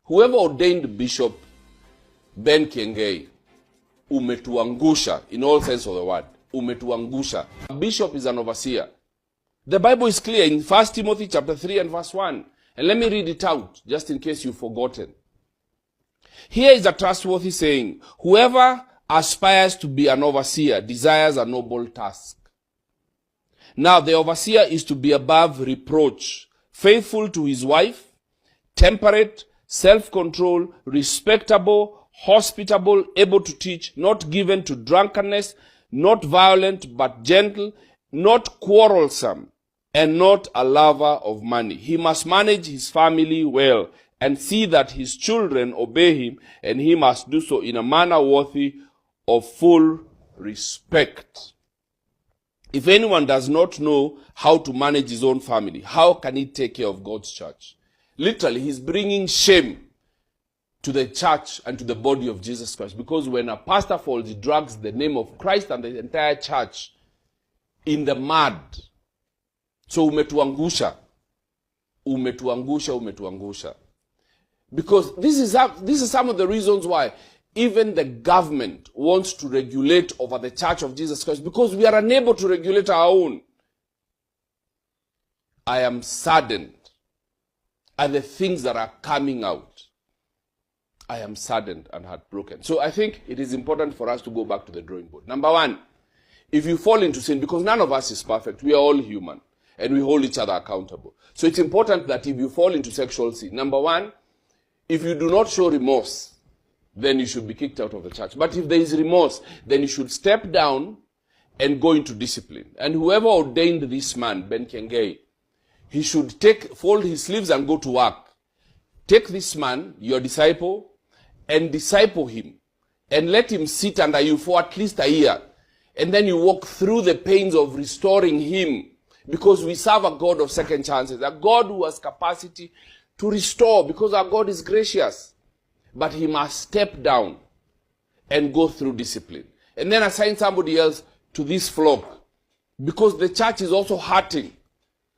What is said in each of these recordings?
Whoever ordained Bishop Ben Kiengei, umetuangusha, in all sense of the word, umetuangusha. A bishop is an overseer. The Bible is clear in 1 Timothy chapter 3 and verse 1. And let me read it out, just in case you've forgotten. Here is a trustworthy saying, whoever aspires to be an overseer desires a noble task. Now the overseer is to be above reproach, faithful to his wife, temperate, self-control, respectable, hospitable, able to teach, not given to drunkenness, not violent but gentle, not quarrelsome, and not a lover of money. He must manage his family well and see that his children obey him, and he must do so in a manner worthy of full respect. If anyone does not know how to manage his own family, how can he take care of God's church? Literally, he's bringing shame to the church and to the body of Jesus Christ. Because when a pastor falls, he drags the name of Christ and the entire church in the mud. So umetuangusha. Because this is some of the reasons why even the government wants to regulate over the church of Jesus Christ, because we are unable to regulate our own. I am saddened at the things that are coming out. I am saddened and heartbroken. So I think it is important for us to go back to the drawing board. Number one, if you fall into sin, because none of us is perfect, we are all human, and we hold each other accountable. So it's important that if you fall into sexual sin, number one, if you do not show remorse, then you should be kicked out of the church. But if there is remorse, then you should step down and go into discipline. And whoever ordained this man, Ben Kiengei, he should fold his sleeves and go to work. Take this man, your disciple, and disciple him. And let him sit under you for at least a year. And then you walk through the pains of restoring him. Because we serve a God of second chances. A God who has capacity to restore, because our God is gracious. But he must step down and go through discipline. And then assign somebody else to this flock. Because the church is also hurting.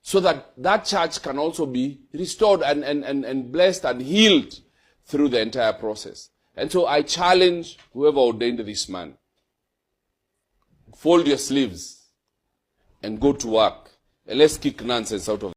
So that that church can also be restored and blessed and healed through the entire process. And so I challenge whoever ordained this man. Fold your sleeves and go to work. And let's kick nonsense out of